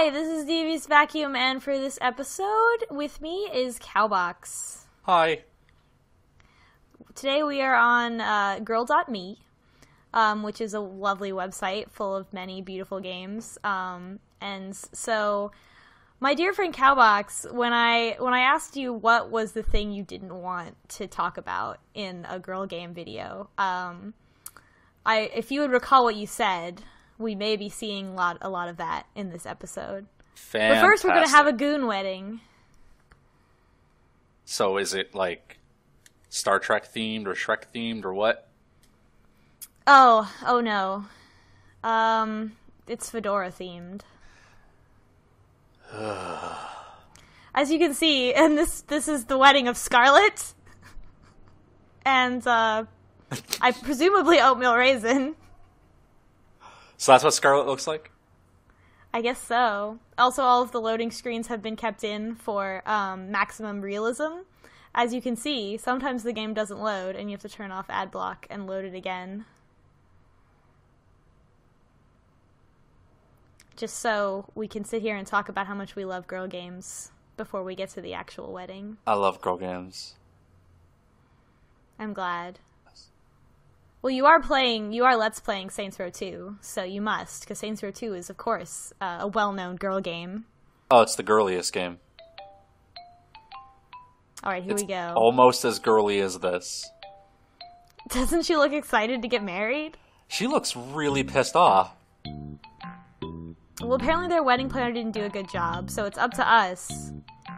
Hi, this is Devious Vacuum, and for this episode, with me is Kaubocks. Hi. Today we are on girl.me, which is a lovely website full of many beautiful games. And so, my dear friend Kaubocks, when I asked you what was the thing you didn't want to talk about in a girl game video, if you would recall what you said, we may be seeing a lot of that in this episode. Fantastic. But first, we're going to have a goon wedding. So is it like Star Trek themed or Shrek themed or what? Oh no. It's fedora themed. As you can see, and this is the wedding of Scarlet. And, I presumably oatmeal raisin. So that's what Scarlet looks like? I guess so. Also, all of the loading screens have been kept in for maximum realism. As you can see, sometimes the game doesn't load, and you have to turn off ad block and load it again. Just so we can sit here and talk about how much we love girl games before we get to the actual wedding. I love girl games. I'm glad. Well, you are Let's Playing Saints Row 2, so you must, because Saints Row 2 is, of course, a well-known girl game. Oh, it's the girliest game. Alright, here we go. Almost as girly as this. Doesn't she look excited to get married? She looks really pissed off. Well, apparently their wedding planner didn't do a good job, so it's up to us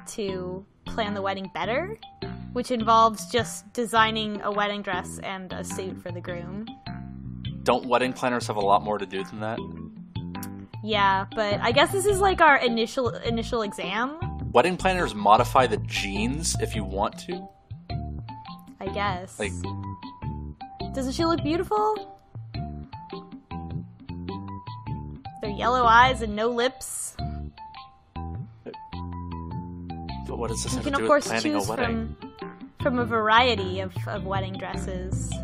to plan the wedding better, which involves just designing a wedding dress and a suit for the groom. Don't wedding planners have a lot more to do than that? Yeah, but I guess this is like our initial exam. Wedding planners modify the genes if you want to? I guess. Like, doesn't she look beautiful? Their yellow eyes and no lips. but what does this You have can, to do of with course, planning a choose wedding? from a variety of wedding dresses. This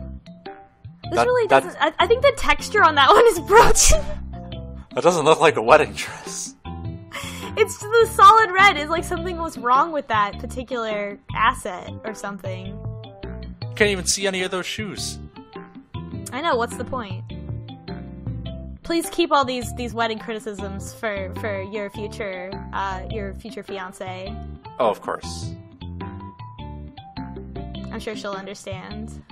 That- really that- doesn't... I think the texture on that one is broken. That doesn't look like a wedding dress. It's the solid red. It's like something was wrong with that particular asset or something. You can't even see any of those shoes. I know, what's the point? Please keep all these wedding criticisms for your future fiance. Oh, of course. I'm sure she'll understand.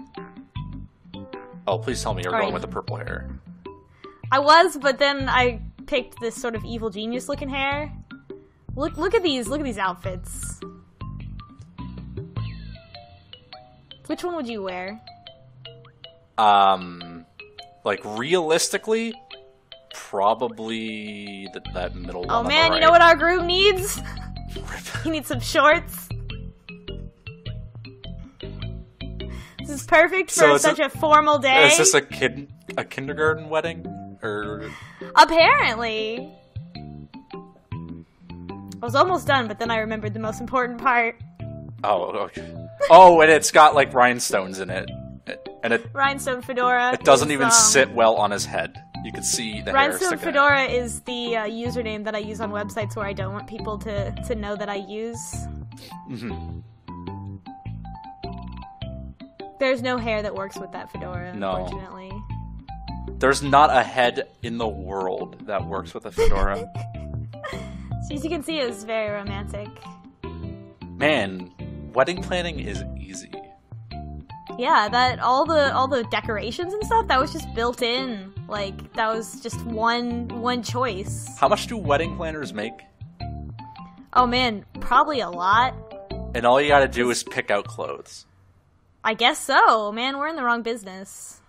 Oh, please tell me you're All going right. with the purple hair. I was, but then I picked this sort of evil genius looking hair. Look at these outfits. Which one would you wear? Like realistically, probably that middle one. Oh on the man, right. you know what our groom needs? He needs some shorts. This is perfect So for is such it- a formal day. Is this a kindergarten wedding? Or Apparently. I was almost done, but then I remembered the most important part. oh, okay. Oh, and it's got like rhinestones in it, and it Rhinestone fedora. doesn't is, even sit well on his head. You can see the hair Rhinestone sticking out. fedora is the username that I use on websites where I don't want people to know that I use. Mhm. There's no hair that works with that fedora, No. unfortunately. There's not a head in the world that works with a fedora. So as you can see, it was very romantic. Man, wedding planning is easy. Yeah, that all the decorations and stuff, that was just built in. Like, that was just one choice. How much do wedding planners make? Oh man, probably a lot. And all you gotta do is pick out clothes. I guess so. Man, we're in the wrong business.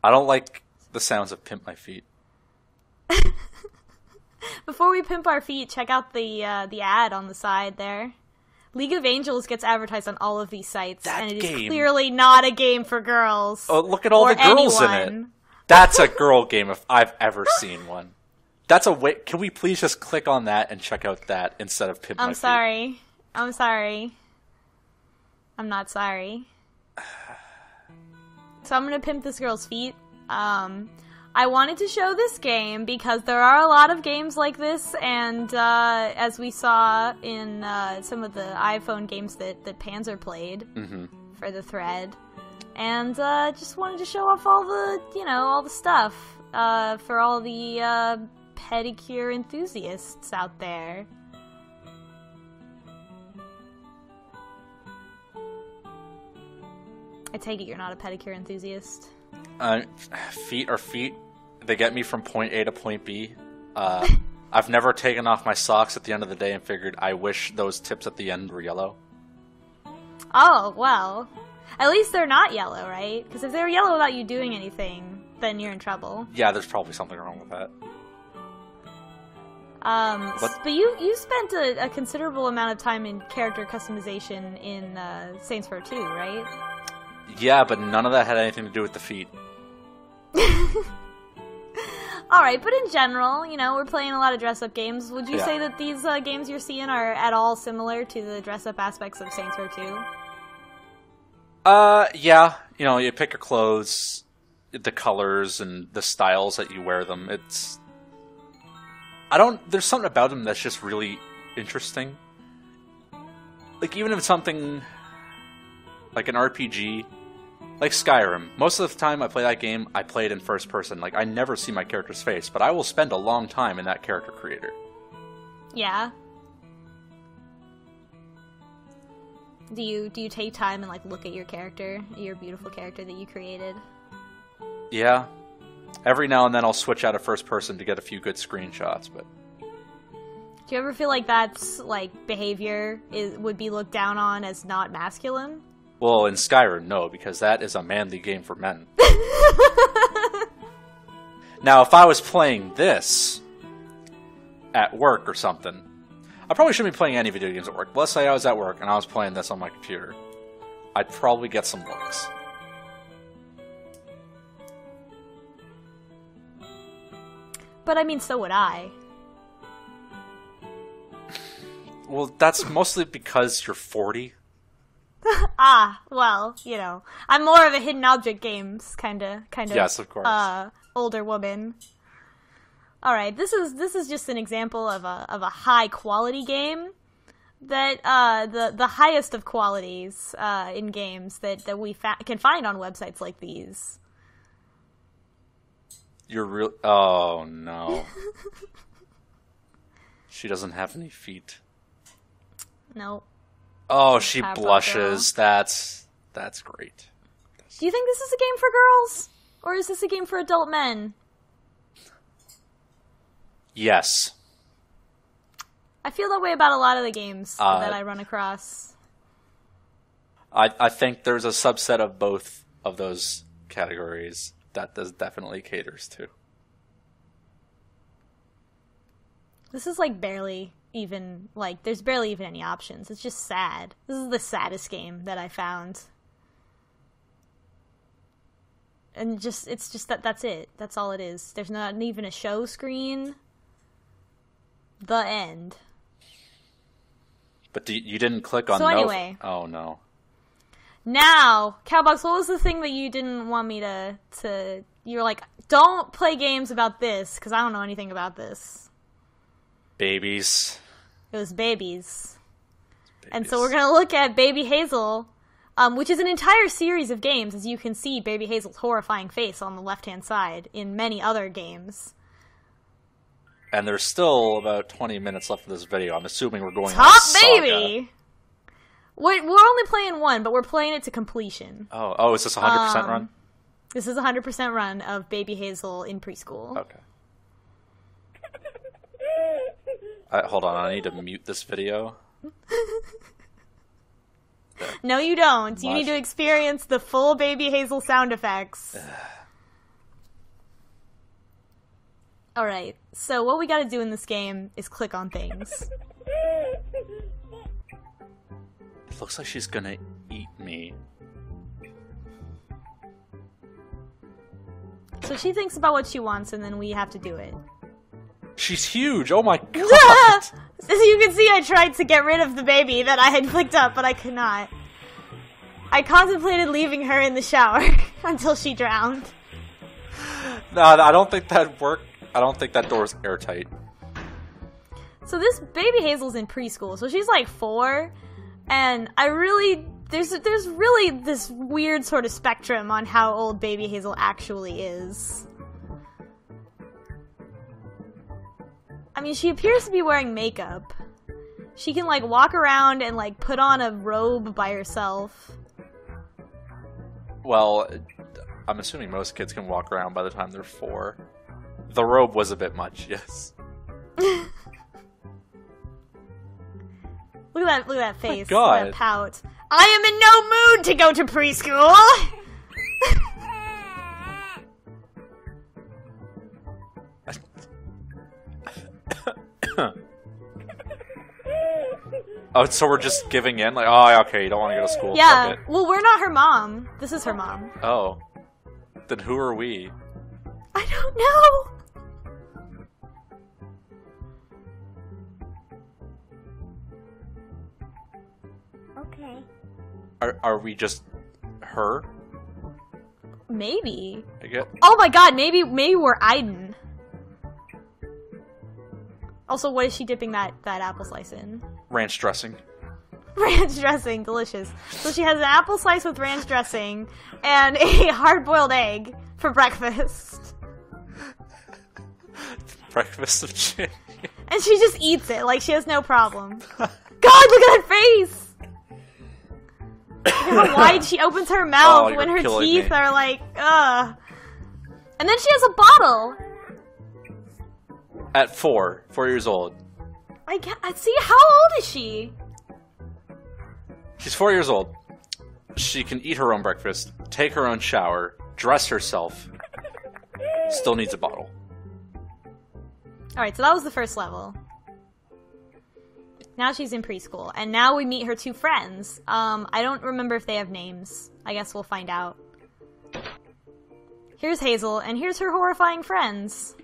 I don't like the sounds of Pimp My Feet. Before we pimp our feet, check out the ad on the side there. League of Angels gets advertised on all of these sites, That and it is game. clearly not a game for girls. Oh, look at all or the girls in anyone. it. That's a girl game if I've ever seen one. That's a way. Can we please just click on that and check out that instead of Pimp My I'm Feet? sorry. I'm sorry. I'm not sorry. So I'm gonna pimp this girl's feet. I wanted to show this game because there are a lot of games like this, and as we saw in some of the iPhone games that Panzer played for the thread, and just wanted to show off all the, all the stuff for all the pedicure enthusiasts out there. I take it you're not a pedicure enthusiast. Feet are feet. They get me from point A to point B. I've never taken off my socks at the end of the day and figured I wish those tips at the end were yellow. Oh, well. At least they're not yellow, right? Because if they're yellow without you doing anything, then you're in trouble. Yeah, there's probably something wrong with that. But you spent a considerable amount of time in character customization in Saints Row 2, right? Yeah, but none of that had anything to do with the feet. Alright, but in general, we're playing a lot of dress-up games. Would you say that these games you're seeing are at all similar to the dress-up aspects of Saints Row 2? Yeah. You pick your clothes, the colors, and the styles that you wear them. There's something about them that's just really interesting. Like, even if it's something like an RPG, like Skyrim, most of the time I play that game, I play it in first person. Like, I never see my character's face, but I will spend a long time in that character creator. Yeah. Do you take time and, look at your character, your beautiful character that you created? Yeah. Every now and then I'll switch out of first person to get a few good screenshots, but... Do you ever feel like that's, behavior would be looked down on as not masculine? Well, in Skyrim, no, because that is a manly game for men. Now, if I was playing this at work or something, I probably shouldn't be playing any video games at work. Let's say I was at work and I was playing this on my computer. I'd probably get some looks. But I mean, so would I. Well, that's mostly because you're 40. Well, I'm more of a hidden object games kind of. Yes, of course. Older woman. All right, this is just an example of a high quality game that the highest of qualities in games that we can find on websites like these. You're real. Oh no. She doesn't have any feet. Nope. Oh, she blushes. That's great. Do you think this is a game for girls? Or is this a game for adult men? Yes. I feel that way about a lot of the games that I run across. I think there's a subset of both of those categories that this definitely caters to. This is barely even, there's barely even any options. It's just sad. This is the saddest game that I found. And it's just that's it. That's all it is. There's not even a show screen. The end. But you didn't click on so anyway. Oh, no. Now, Kaubocks, what was the thing that you didn't want me to you were like, don't play games about this, because I don't know anything about this. Babies. It was babies. And so we're going to look at Baby Hazel, which is an entire series of games, as you can see Baby Hazel's horrifying face on the left-hand side in many other games. And there's still about 20 minutes left of this video. I'm assuming we're going Top Baby! We're only playing one, but we're playing it to completion. Oh, is this a 100% run? This is a 100% run of Baby Hazel in preschool. Okay. Hold on, I need to mute this video. No, you don't. You need to experience the full Baby Hazel sound effects. Alright, so what we gotta do in this game is click on things. It looks like she's gonna eat me. So she thinks about what she wants, and then we have to do it. She's huge! Oh my god! As you can see, I tried to get rid of the baby that I had picked up, but I could not. I contemplated leaving her in the shower until she drowned. No, I don't think that'd work. I don't think that door's airtight. So this Baby Hazel's in preschool, so she's like 4, and there's really this weird sort of spectrum on how old Baby Hazel actually is. I mean, she appears to be wearing makeup. She can, like, walk around and, like, put on a robe by herself. Well, I'm assuming most kids can walk around by the time they're 4. The robe was a bit much, yes. Look at that face. Oh my God. Look at that pout. I am in no mood to go to preschool! Oh, so we're just giving in? Like, oh, okay, you don't want to go to school. Yeah, Fuck it. well, we're not her mom. This is her mom. Oh. Then who are we? I don't know! Okay. Are we just her? Maybe. I get. Oh my god, maybe we're Aiden. Also, what is she dipping that apple slice in? Ranch dressing. Ranch dressing, delicious. So she has an apple slice with ranch dressing and a hard-boiled egg for breakfast. Breakfast of champions. And she just eats it, like she has no problem. God, look at that face! Look at how wide she opens her mouth when her teeth are like, ugh. And then she has a bottle! At 4 years old. I see, how old is she? She's 4 years old. She can eat her own breakfast, take her own shower, dress herself. Still needs a bottle. Alright, so that was the first level. Now she's in preschool, and now we meet her 2 friends. I don't remember if they have names. I guess we'll find out. Here's Hazel, and here's her horrifying friends.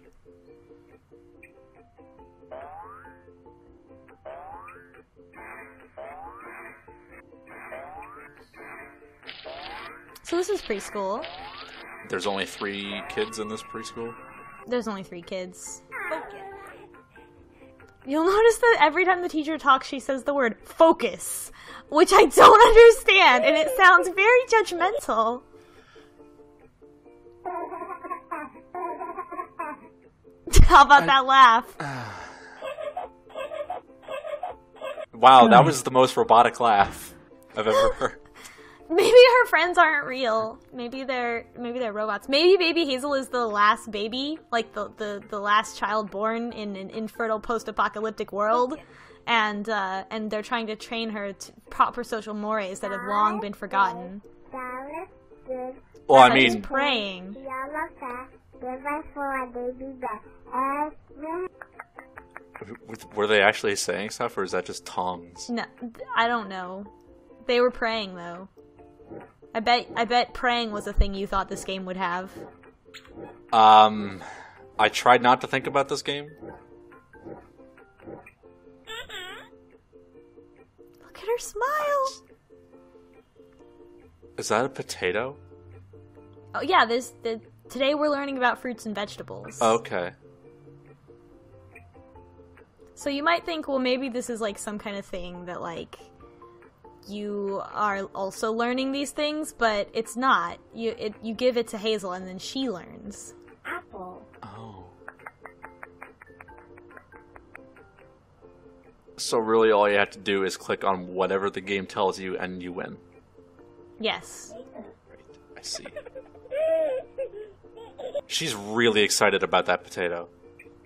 So this is preschool. There's only 3 kids in this preschool? There's only 3 kids. You'll notice that every time the teacher talks, she says the word focus, which I don't understand, and it sounds very judgmental. How about that laugh? Wow, that was the most robotic laugh I've ever heard. Maybe her friends aren't real. Maybe they're robots. Maybe Baby Hazel is the last baby, like the last child born in an infertile post-apocalyptic world, and they're trying to train her to proper social mores that have long been forgotten. Well, I mean, just praying. were they actually saying stuff, or is that just tongues? No, I don't know. They were praying though. I bet praying was a thing you thought this game would have. I tried not to think about this game. Look at her smile! Is that a potato? Oh yeah, today we're learning about fruits and vegetables. Okay. So you might think, well, maybe this is like some kind of thing that like you are also learning these things, but it's not. You give it to Hazel and then she learns. Apple. Oh. So really all you have to do is click on whatever the game tells you and you win. Yes. Right, I see. She's really excited about that potato.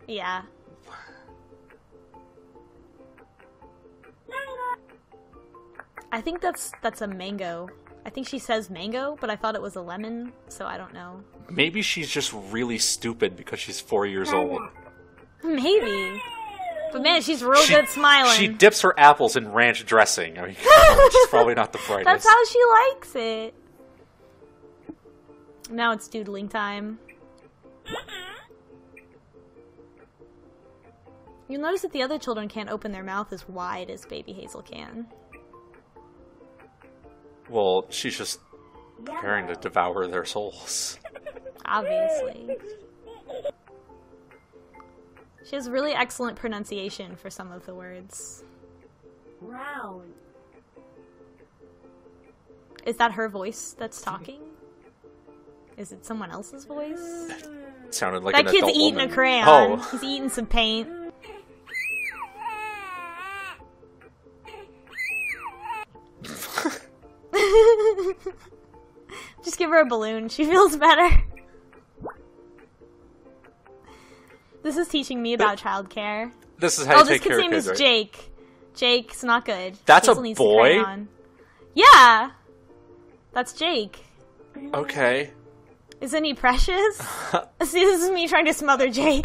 Yeah. I think that's a mango. I think she says mango, but I thought it was a lemon, so I don't know. Maybe she's just really stupid because she's 4 years old. Maybe. But man, she's real good smiling. She dips her apples in ranch dressing. I mean, she's probably not the brightest. That's how she likes it. Now it's doodling time. You'll notice that the other children can't open their mouth as wide as Baby Hazel can. Well, she's just preparing to devour their souls. Obviously. She has really excellent pronunciation for some of the words. Round. Is that her voice that's talking? Is it someone else's voice? It sounded like That an kid's adult eating woman. a crayon. Oh. He's eating some paint. Just give her a balloon. She feels better. This is teaching me about childcare. This is how you This take kid's care of name kids, is right? Jake. Jake's not good. That's a Hazel needs the boy? crayon. Yeah! That's Jake. Okay. Isn't he precious? See, this is me trying to smother Jake.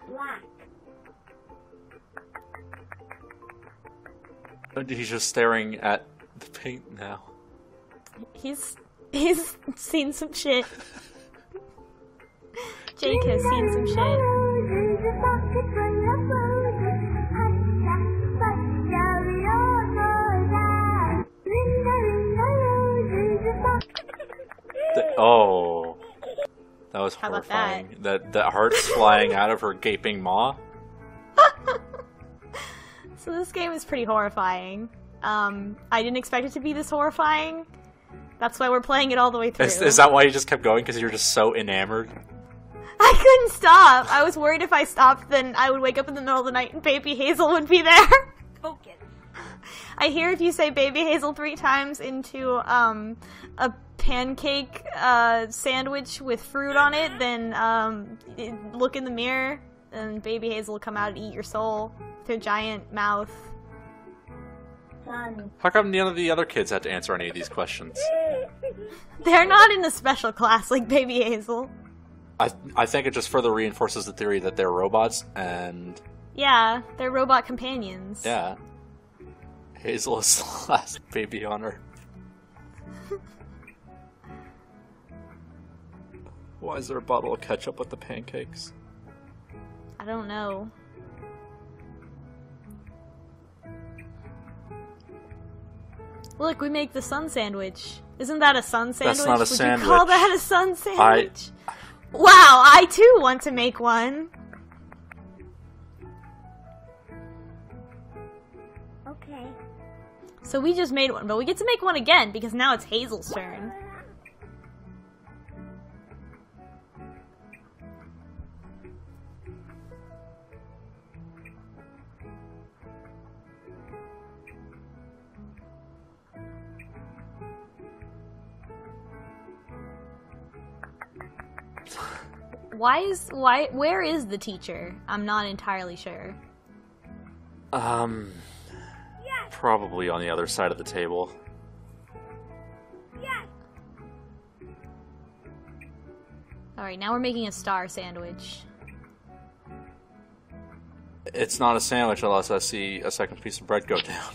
Black. He's just staring at the paint now. He's seen some shit. Jake has seen some shit. Oh. That was How about horrifying. The heart's flying out of her gaping maw. So this game is pretty horrifying. I didn't expect it to be this horrifying. That's why we're playing it all the way through. Is that why you just kept going? Because you're just so enamored? I couldn't stop. I was worried if I stopped, then I would wake up in the middle of the night and Baby Hazel would be there. Focus. I hear if you say Baby Hazel 3 times into a pancake sandwich with fruit on it, then look in the mirror and Baby Hazel will come out and eat your soul with her giant mouth. Sun. How come none of the other kids had to answer any of these questions? They're not in a special class like Baby Hazel. I think it just further reinforces the theory that they're robots, and... Yeah, they're robot companions. yeah. Hazel is the last baby on Earth. Why is there a bottle of ketchup with the pancakes? I don't know. Look, we make the sun sandwich. Isn't that a sun sandwich? That's not a Would sandwich. you call that a sun sandwich? Wow, I too want to make one. Okay. So we just made one, but we get to make one again because now it's Hazel's turn. Where is the teacher? I'm not entirely sure. Probably on the other side of the table. Yes. Alright, now we're making a star sandwich. It's not a sandwich unless I see a second piece of bread go down.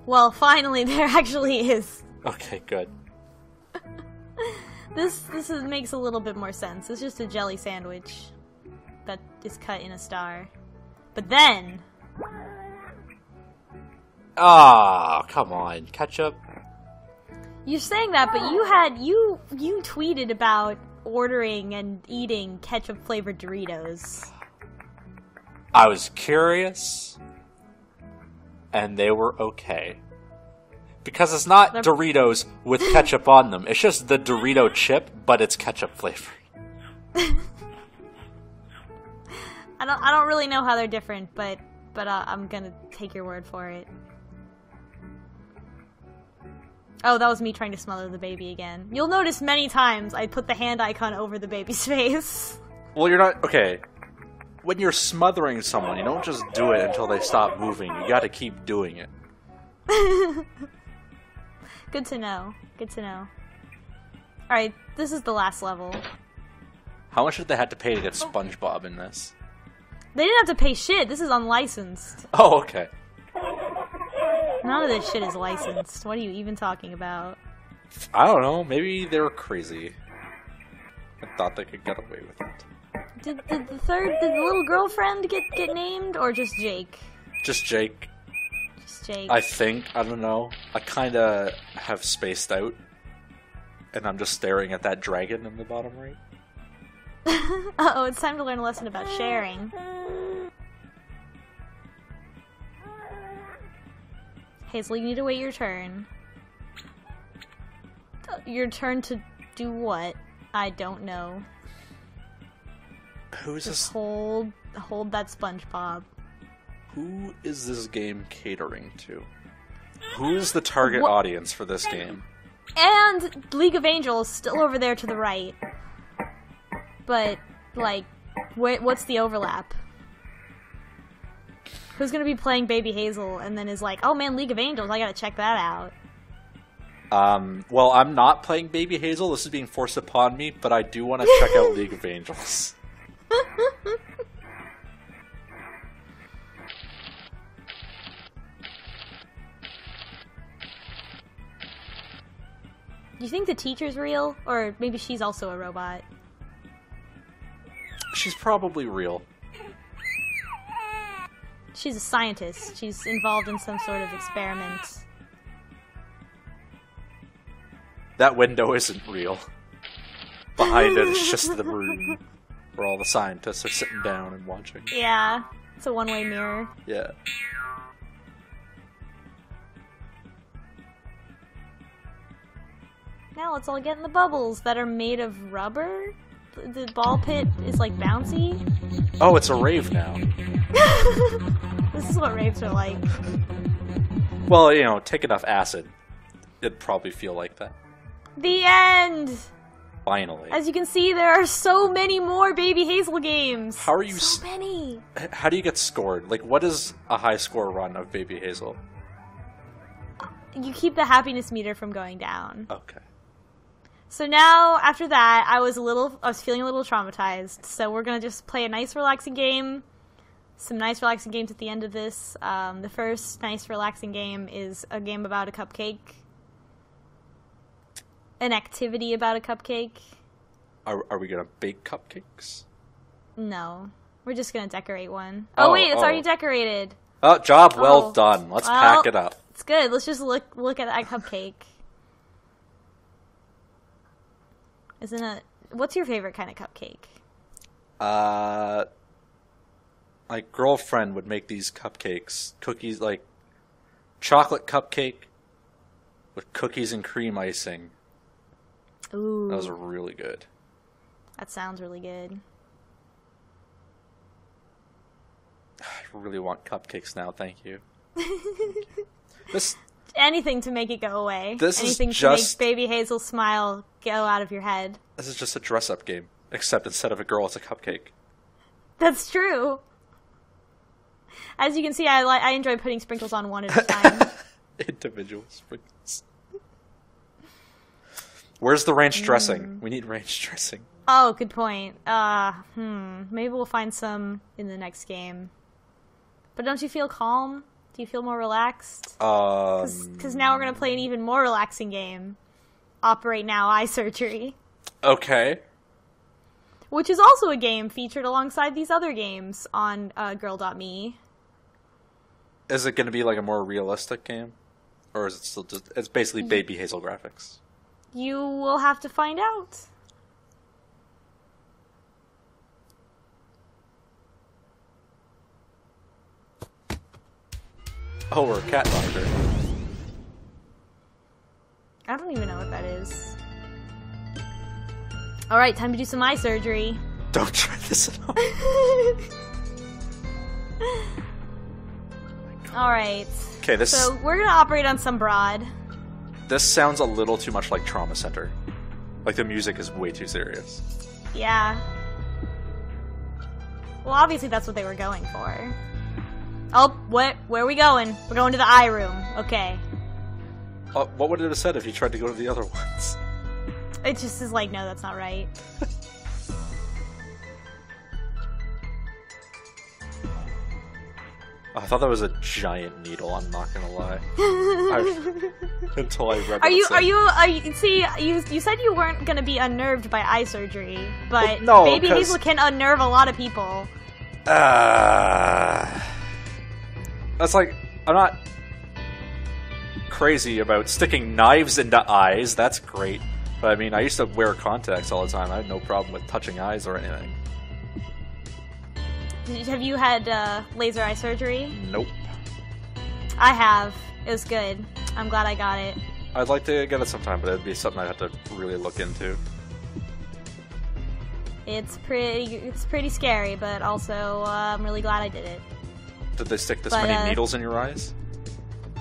Well, finally there actually is. Okay, good. This makes a little bit more sense. It's just a jelly sandwich that is cut in a star. But then... Ah, come on. Ketchup. You're saying that, but you tweeted about ordering and eating ketchup-flavored Doritos. I was curious, and they were okay. Because it's not Doritos with ketchup on them. It's just the Dorito chip, but it's ketchup flavored. I don't really know how they're different, but I'm gonna take your word for it. Oh, that was me trying to smother the baby again. You'll notice many times I put the hand icon over the baby's face. Well, you're not... Okay. When you're smothering someone, you don't just do it until they stop moving. You gotta keep doing it. Good to know. Good to know. Alright, this is the last level. How much did they have to pay to get SpongeBob in this? They didn't have to pay shit. This is unlicensed. Oh, okay. None of this shit is licensed. What are you even talking about? I don't know. Maybe they were crazy. I thought they could get away with it. Did the little girlfriend get named, or just Jake? Just Jake. Just Jake. I think. I don't know. I kinda have spaced out. And I'm just staring at that dragon in the bottom right. Uh-oh, it's time to learn a lesson about sharing. Hazel, you need to wait your turn. Your turn to do what? I don't know. Who is Just this? hold that SpongeBob. Who is this game catering to? Who is the target audience for this game? And League of Angels still over there to the right. But, like, what's the overlap? Who's gonna be playing Baby Hazel and then is like, oh man, League of Angels, I gotta check that out. Well, I'm not playing Baby Hazel. This is being forced upon me, but I do want to check out League of Angels. Do you think the teacher's real? Or maybe she's also a robot? She's probably real. She's a scientist. She's involved in some sort of experiment. That window isn't real. Behind it is just the room where all the scientists are sitting down and watching. Yeah, it's a one-way mirror. Yeah. Now let's all get in the bubbles that are made of rubber? The ball pit is like bouncy? Oh, it's a rave now. This is what raves are like. Well, you know, take enough acid. It'd probably feel like that. The end! Finally. As you can see, there are so many more Baby Hazel games! How are you So many! How do you get scored? Like, what is a high score run of Baby Hazel? You keep the happiness meter from going down. Okay. So now, after that, I was feeling a little traumatized. So we're gonna just play a nice, relaxing game. Some nice, relaxing games at the end of this. The first nice, relaxing game is a game about a cupcake. An activity about a cupcake. Are we gonna bake cupcakes? No. We're just gonna decorate one. Oh wait, it's already decorated. Oh, job well Oh. done. Let's Well, pack it up. It's good. Let's just look at that cupcake. Isn't it? What's your favorite kind of cupcake? My girlfriend would make these cupcakes, cookies, like chocolate cupcake with cookies and cream icing. Ooh, Those are really good. that sounds really good. I really want cupcakes now, thank you. This Anything to make it go away. This is Anything just- to make Baby Hazel smile go out of your head. is just a dress-up game, except instead of a girl, it's a cupcake. That's true. As you can see, I enjoy putting sprinkles on one at a time. Individual sprinkles. Where's the ranch dressing? We need ranch dressing. Oh, good point. Maybe we'll find some in the next game. But don't you feel calm? Do you feel more relaxed? Because now we're going to play an even more relaxing game. Operate Now Eye Surgery. Okay. Which is also a game featured alongside these other games on Girl.me. Is it going to be like a more realistic game? Or is it still just... It's basically Baby Hazel graphics. You will have to find out. Oh, we're a cat doctor. I don't even know what that is. Alright, time to do some eye surgery. Don't try this at all. Alright. Okay, this... So, we're gonna operate on some broad. This sounds a little too much like Trauma Center. Like, the music is way too serious. Yeah. Well, obviously that's what they were going for. Oh, where are we going? We're going to the eye room. Okay. What would it have said if you tried to go to the other ones? It just is like, no, that's not right. I thought that was a giant needle, I'm not gonna lie. Until I read Are you, it. see, you said you weren't gonna be unnerved by eye surgery, but Well, no, Baby 'cause- Hazel can unnerve a lot of people. That's like, I'm not crazy about sticking knives into eyes, that's great. But I mean, I used to wear contacts all the time. I had no problem with touching eyes or anything. Have you had laser eye surgery? Nope. I have. It was good. I'm glad I got it. I'd like to get it sometime, but it'd be something I'd have to really look into. It's pretty scary, but also I'm really glad I did it. Did they stick this many needles in your eyes?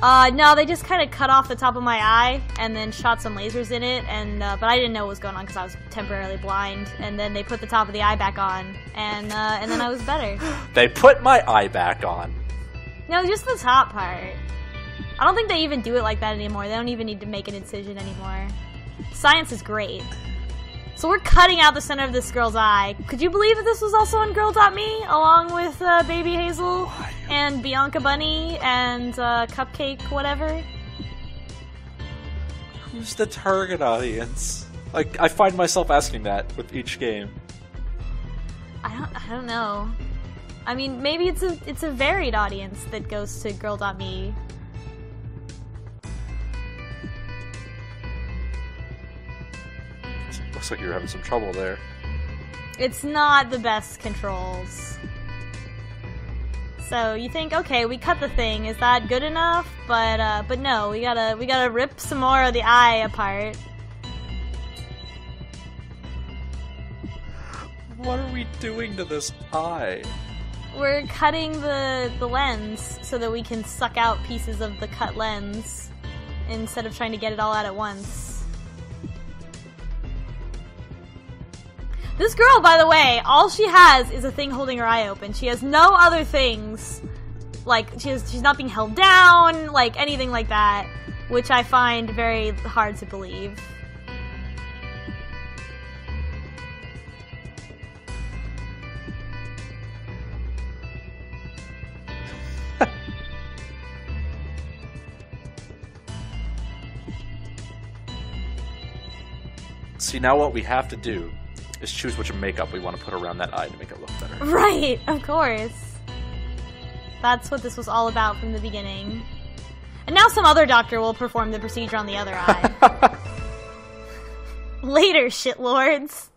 No, they just kind of cut off the top of my eye and then shot some lasers in it, and but I didn't know what was going on because I was temporarily blind. And then they put the top of the eye back on, and then I was better. They put my eye back on. No, just the top part. I don't think they even do it like that anymore. They don't even need to make an incision anymore. Science is great. So we're cutting out the center of this girl's eye. Could you believe that this was also on Girl.me, along with Baby Hazel and Bianca Bunny and Cupcake, whatever? Who's the target audience? Like, I find myself asking that with each game. I don't know. I mean, maybe it's a varied audience that goes to Girl.me. Looks like you're having some trouble there. It's not the best controls. So you think, okay, we cut the thing. Is that good enough? But no, we gotta rip some more of the eye apart. What are we doing to this eye? We're cutting the lens so that we can suck out pieces of the cut lens instead of trying to get it all out at once. This girl, by the way, all she has is a thing holding her eye open. She has no other things. Like, she's not being held down, like, anything like that. Which I find very hard to believe. See, now what we have to do is choose which makeup we want to put around that eye to make it look better. Right, of course. That's what this was all about from the beginning. And now some other doctor will perform the procedure on the other eye. Later, shitlords.